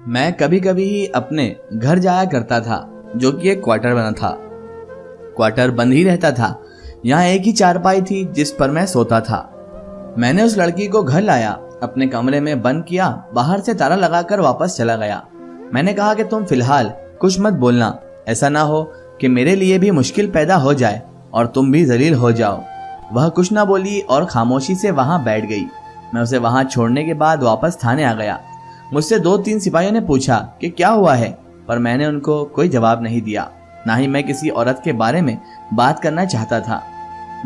میں کبھی کبھی ہی اپنے گھر جایا کرتا تھا جو کہ ایک کوارٹر بنا تھا۔ کوارٹر بند ہی رہتا تھا، یہاں ایک ہی چارپائی تھی جس پر میں سوتا تھا۔ میں نے اس لڑکی کو گھر لایا، اپنے کمرے میں بند کیا، باہر سے تالا لگا کر واپس چلا گیا۔ میں نے کہا کہ تم فی الحال کچھ مت بولنا، ایسا نہ ہو کہ میرے لیے بھی مشکل پیدا ہو جائے اور تم بھی ذلیل ہو جاؤ۔ وہ کچھ نہ بولی اور خاموشی سے وہاں بیٹھ گئی۔ میں اسے وہاں چھوڑنے کے بعد واپس تھانے آ گیا۔ مجھ سے 2-3 سپاہیوں نے پوچھا کہ کیا ہوا ہے، پر میں نے ان کو کوئی جواب نہیں دیا، نہ ہی میں کسی عورت کے بارے میں بات کرنا چاہتا تھا۔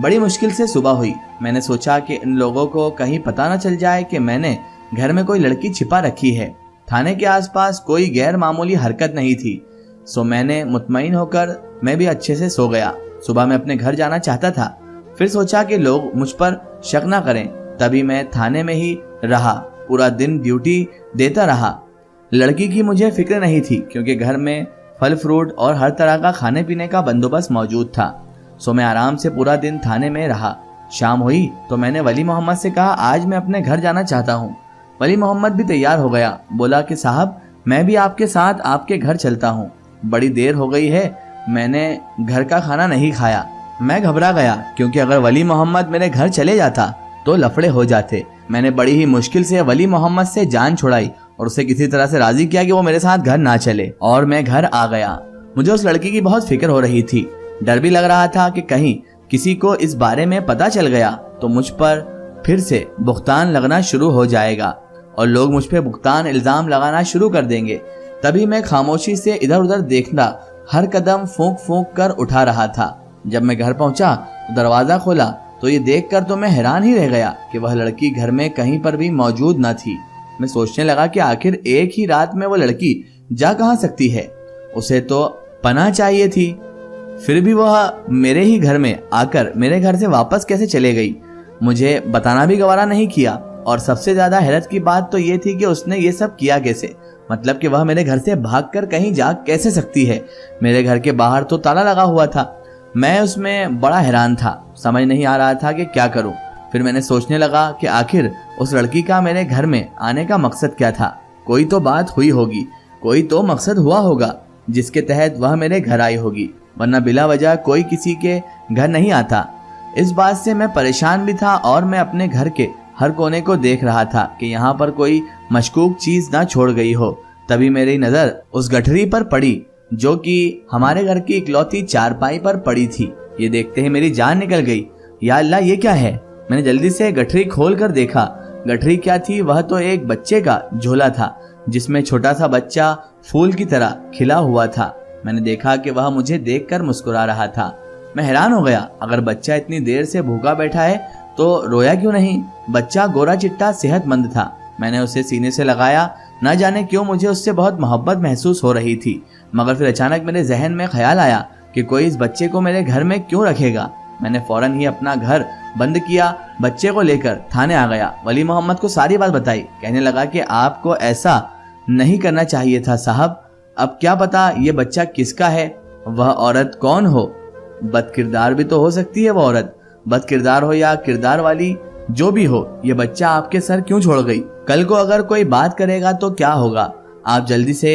بڑی مشکل سے صبح ہوئی۔ میں نے سوچا کہ ان لوگوں کو کہیں پتہ نہ چل جائے کہ میں نے گھر میں کوئی لڑکی چھپا رکھی ہے۔ تھانے کے آس پاس کوئی غیر معمولی حرکت نہیں تھی، سو میں نے مطمئن ہو کر میں بھی اچھے سے سو گیا۔ صبح میں اپنے گھر جانا چاہتا تھا، پھر سوچا کہ لوگ مجھ پر شک نہ کریں، تبھی میں تھانے میں ہی رہا، پورا دن ڈیوٹی دیتا رہا۔ لڑکی کی مجھے فکر نہیں تھی کیونکہ گھر میں پھل فروٹ اور ہر طرح کا کھانے پینے کا بندوبست موجود تھا، سو میں آرام سے پورا دن تھانے میں رہا۔ شام ہوئی تو میں نے ولی محمد سے کہا آج میں اپنے گھر جانا چاہتا ہوں۔ ولی محمد بھی تیار ہو گیا، بولا کہ صاحب میں بھی آپ کے ساتھ آپ کے گھر چلتا ہوں، بڑی دیر ہو گئی ہے، میں نے گھر کا کھانا نہیں کھایا۔ میں گھبرا گیا کیونکہ اگر ولی محمد میرے گھر چلے جاتا تو لفڑے ہو جاتے۔ میں نے بڑی ہی مشکل سے ولی محمد سے جان چھڑائی اور اسے کسی طرح سے راضی کیا کہ وہ میرے ساتھ گھر نہ چلے، اور میں گھر آ گیا۔ مجھے اس لڑکی کی بہت فکر ہو رہی تھی، ڈر بھی لگ رہا تھا کہ کہیں کسی کو اس بارے میں پتہ چل گیا تو مجھ پر پھر سے بہتان لگنا شروع ہو جائے گا اور لوگ مجھ پہ بہتان الزام لگانا شروع کر دیں گے۔ تبھی میں خاموشی سے ادھر ادھر دیکھنا، ہر قدم پھونک پھونک کر اٹھا رہا تھا۔ جب میں گھر پہنچا تو دروازہ کھولا تو یہ دیکھ کر تو میں حیران ہی رہ گیا کہ وہ لڑکی گھر میں کہیں پر بھی موجود نہ تھی۔ میں سوچنے لگا کہ آخر ایک ہی رات میں وہ لڑکی جا کہاں سکتی ہے، اسے تو پناہ چاہیے تھی، پھر بھی وہ میرے ہی گھر میں آ کر میرے گھر سے واپس کیسے چلے گئی؟ مجھے بتانا بھی گوارا نہیں کیا، اور سب سے زیادہ حیرت کی بات تو یہ تھی کہ اس نے یہ سب کیا کیسے، مطلب کہ وہ میرے گھر سے بھاگ کر کہیں جا کیسے سکتی ہے؟ میرے گھر کے باہر تو تالا لگا ہوا تھا۔ میں اس میں بڑا حیران تھا، سمجھ نہیں آ رہا تھا کہ کیا کروں۔ پھر میں نے سوچنے لگا کہ آخر اس لڑکی کا میرے گھر میں آنے کا مقصد کیا تھا؟ کوئی تو بات ہوئی ہوگی، کوئی تو مقصد ہوا ہوگا جس کے تحت وہ میرے گھر آئی ہوگی، ورنہ بلا وجہ کوئی کسی کے گھر نہیں آتا۔ اس بات سے میں پریشان بھی تھا اور میں اپنے گھر کے ہر کونے کو دیکھ رہا تھا کہ یہاں پر کوئی مشکوک چیز نہ چھوڑ گئی ہو۔ تبھی میری نظر اس گٹھری پر پڑی جو کہ ہمارے گھر کی اکلوتی چارپائی پر پڑی تھی۔ یہ دیکھتے ہی میری جان نکل گئی۔ یا اللہ، یہ کیا ہے؟ میں نے جلدی سے گٹھری کھول کر دیکھا۔ گٹھری کیا تھی؟ وہ تو ایک بچے کا جھولا تھا جس میں چھوٹا سا بچہ پھول کی طرح کھلا ہوا تھا۔ میں نے دیکھا کہ وہ مجھے دیکھ کر مسکرا رہا تھا۔ میں حیران ہو گیا، اگر بچہ اتنی دیر سے بھوکا بیٹھا ہے تو رویا کیوں نہیں؟ بچہ گورا چٹا صحت مند تھا۔ میں نے اسے سینے سے لگایا، نہ جانے کیوں مجھے اس سے بہت محبت محسوس ہو رہی تھی، مگر پھر اچانک میرے ذہن میں خیال آیا کہ کوئی اس بچے کو میرے گھر میں کیوں رکھے گا۔ میں نے فوراً ہی اپنا گھر بند کیا، بچے کو لے کر تھانے آ گیا، ولی محمد کو ساری بات بتائی۔ کہنے لگا کہ آپ کو ایسا نہیں کرنا چاہیے تھا صاحب، اب کیا پتا یہ بچہ کس کا ہے، وہ عورت کون ہو، بد کردار بھی تو ہو سکتی ہے وہ عورت، بد کردار ہو یا کردار والی، جو بھی ہو، یہ بچہ آپ کے سر کیوں چھوڑ گئی؟ کل کو اگر کوئی بات کرے گا تو کیا ہوگا؟ آپ جلدی سے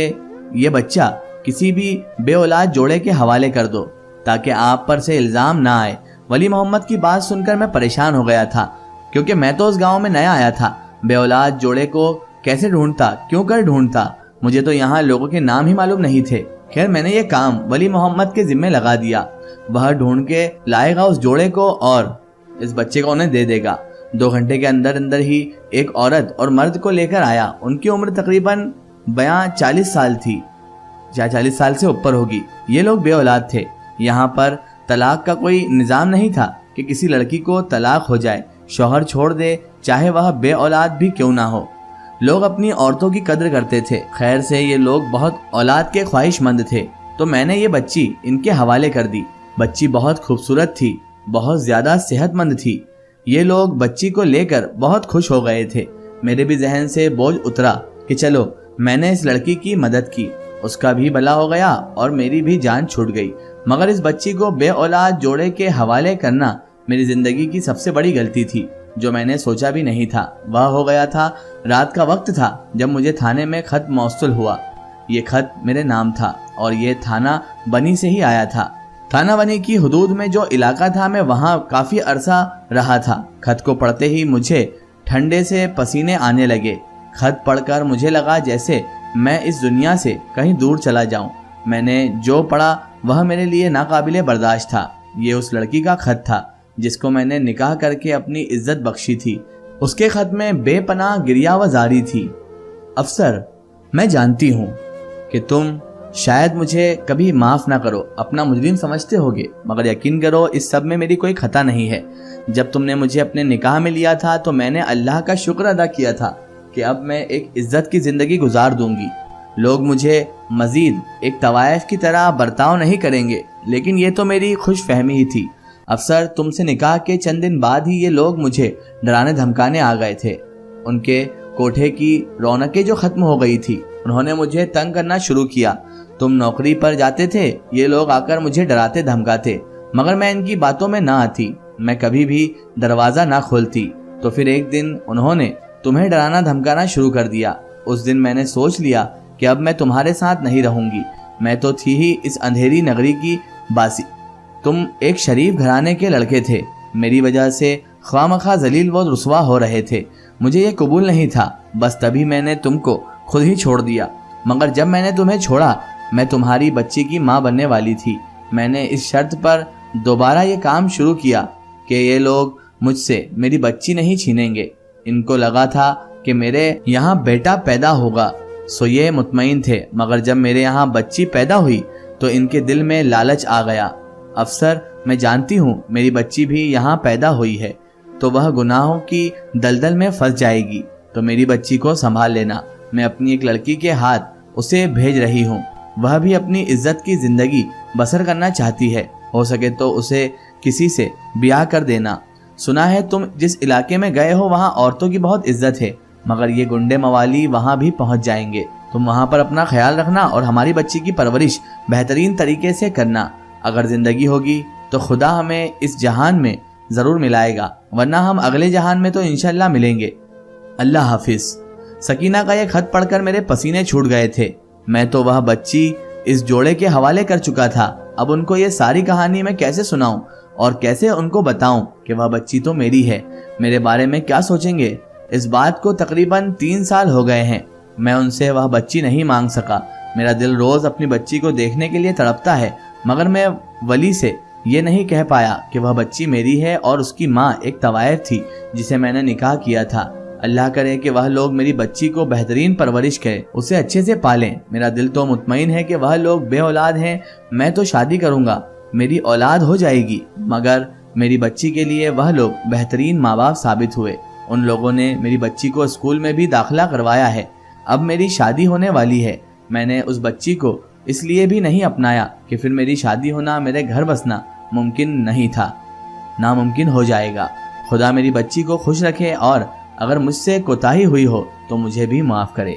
یہ بچہ کسی بھی بے اولاد جوڑے کے حوالے کر دو تاکہ آپ پر سے الزام نہ آئے۔ ولی محمد کی بات سن کر میں پریشان ہو گیا تھا کیونکہ میں تو اس گاؤں میں نیا آیا تھا، بے اولاد جوڑے کو کیسے ڈھونڈتا، کیوں کر ڈھونڈتا؟ مجھے تو یہاں لوگوں کے نام ہی معلوم نہیں تھے۔ خیر میں نے یہ کام ولی محمد کے ذمے لگا دیا، وہ ڈھونڈ کے لائے گا اس جوڑے کو اور اس بچے کو انہیں دے دے گا۔ 2 گھنٹے کے اندر اندر ہی ایک عورت اور مرد کو لے کر آیا۔ ان کی عمر تقریباً 42 سال تھی یا 40 سال سے اوپر ہوگی۔ یہ لوگ بے اولاد تھے۔ یہاں پر طلاق کا کوئی نظام نہیں تھا کہ کسی لڑکی کو طلاق ہو جائے، شوہر چھوڑ دے، چاہے وہ بے اولاد بھی کیوں نہ ہو۔ لوگ اپنی عورتوں کی قدر کرتے تھے۔ خیر سے یہ لوگ بہت اولاد کے خواہش مند تھے، تو میں نے یہ بچی ان کے حوالے کر دی۔ بچی بہت خوبصورت تھی، بہت زیادہ صحت مند تھی۔ یہ لوگ بچی کو لے کر بہت خوش ہو گئے تھے۔ میرے بھی ذہن سے بوجھ اترا کہ چلو میں نے اس لڑکی کی مدد کی، اس کا بھی بھلا ہو گیا اور میری بھی جان چھوٹ گئی۔ مگر اس بچی کو بے اولاد جوڑے کے حوالے کرنا میری زندگی کی سب سے بڑی غلطی تھی۔ جو میں نے سوچا بھی نہیں تھا وہ ہو گیا تھا۔ رات کا وقت تھا جب مجھے تھانے میں خط موصول ہوا۔ یہ خط میرے نام تھا اور یہ تھانہ بنی سے ہی آیا تھا۔ تھانہ بنی کی حدود میں جو علاقہ تھا میں وہاں کافی عرصہ رہا تھا۔ خط کو پڑھتے ہی مجھے ٹھنڈے سے پسینے آنے لگے۔ خط پڑھ کر مجھے لگا جیسے میں اس دنیا سے کہیں دور چلا جاؤں۔ میں نے جو پڑھا وہ میرے لیے ناقابل برداشت تھا۔ یہ اس لڑکی کا خط تھا جس کو میں نے نکاح کر کے اپنی عزت بخشی تھی۔ اس کے خط میں بے پناہ گریہ و زاری تھی۔ افسر، میں جانتی ہوں کہ تم شاید مجھے کبھی معاف نہ کرو، اپنا مجرم سمجھتے ہوگے، مگر یقین کرو اس سب میں میری کوئی خطا نہیں ہے۔ جب تم نے مجھے اپنے نکاح میں لیا تھا تو میں نے اللہ کا شکر ادا کیا تھا کہ اب میں ایک عزت کی زندگی گزار دوں گی۔ لوگ مجھے مزید ایک طوائف کی طرح برتاؤ نہیں کریں گے، لیکن یہ تو میری خوش فہمی ہی تھی۔ افسر، تم سے نکاح کے چند دن بعد ہی یہ لوگ مجھے ڈرانے دھمکانے آ گئے تھے۔ ان کے کوٹھے کی رونقیں جو ختم ہو گئی تھی، انہوں نے مجھے تنگ کرنا شروع کیا۔ تم نوکری پر جاتے تھے، یہ لوگ آ کر مجھے ڈراتے دھمکاتے، مگر میں ان کی باتوں میں نہ آتی، میں کبھی بھی دروازہ نہ کھولتی۔ تو پھر ایک دن انہوں نے تمہیں ڈرانا دھمکانا شروع کر دیا۔ اس دن میں نے سوچ لیا کہ اب میں تمہارے ساتھ نہیں رہوں گی۔ میں تو تھی ہی اس اندھیری نگری کی باسی۔ تم ایک شریف گھرانے کے لڑکے تھے، میری وجہ سے خواہ مخواہ ذلیل و رسوا ہو رہے تھے۔ مجھے یہ قبول نہیں تھا، بس تبھی میں نے تم کو خود ہی چھوڑ دیا۔ مگر جب میں نے تمہیں چھوڑا، میں تمہاری بچی کی ماں بننے والی تھی۔ میں نے اس شرط پر دوبارہ یہ کام شروع کیا کہ یہ لوگ مجھ سے میری بچی نہیں چھینیں گے۔ ان کو لگا تھا کہ میرے یہاں بیٹا پیدا ہوگا، سو یہ مطمئن تھے، مگر جب میرے یہاں بچی پیدا ہوئی تو ان کے دل میں لالچ آ گیا۔ افسر، میں جانتی ہوں میری بچی بھی یہاں پیدا ہوئی ہے تو وہ گناہوں کی دلدل میں پھنس جائے گی، تو میری بچی کو سنبھال لینا۔ میں اپنی ایک لڑکی کے ہاتھ اسے بھیج رہی ہوں، وہ بھی اپنی عزت کی زندگی بسر کرنا چاہتی ہے، ہو سکے تو اسے کسی سے بیاہ کر دینا۔ سنا ہے تم جس علاقے میں گئے ہو وہاں عورتوں کی بہت عزت ہے، مگر یہ گنڈے موالی وہاں بھی پہنچ جائیں گے۔ تم وہاں پر اپنا خیال رکھنا اور ہماری بچی کی پرورش بہترین طریقے سے کرنا۔ اگر زندگی ہوگی تو خدا ہمیں اس جہان میں ضرور ملائے گا، ورنہ ہم اگلے جہان میں تو انشاءاللہ ملیں گے۔ اللہ حافظ۔ سکینہ کا یہ خط پڑھ کر میرے پسینے چھوٹ گئے تھے۔ میں تو وہ بچی اس جوڑے کے حوالے کر چکا تھا، اب ان کو یہ ساری کہانی میں کیسے سناؤں اور کیسے ان کو بتاؤں کہ وہ بچی تو میری ہے؟ میرے بارے میں کیا سوچیں گے؟ اس بات کو تقریباً 3 سال ہو گئے ہیں۔ میں ان سے وہ بچی نہیں مانگ سکا۔ میرا دل روز اپنی بچی کو دیکھنے کے لیے تڑپتا ہے، مگر میں ولی سے یہ نہیں کہہ پایا کہ وہ بچی میری ہے اور اس کی ماں ایک طوائف تھی جسے میں نے نکاح کیا تھا۔ اللہ کرے کہ وہ لوگ میری بچی کو بہترین پرورش کریں، اسے اچھے سے پالیں۔ میرا دل تو مطمئن ہے کہ وہ لوگ بے اولاد ہیں، میں تو شادی کروں گا، میری اولاد ہو جائے گی، مگر میری بچی کے لیے وہ لوگ بہترین ماں باپ ثابت ہوئے۔ ان لوگوں نے میری بچی کو اسکول میں بھی داخلہ کروایا ہے۔ اب میری شادی ہونے والی ہے۔ میں نے اس بچی کو اس لیے بھی نہیں اپنایا کہ پھر میری شادی ہونا، میرے گھر بسنا ممکن نہیں تھا، ناممکن ہو جائے گا۔ خدا میری بچی کو خوش رکھے اور اگر مجھ سے کوتاہی ہوئی ہو تو مجھے بھی معاف کرے۔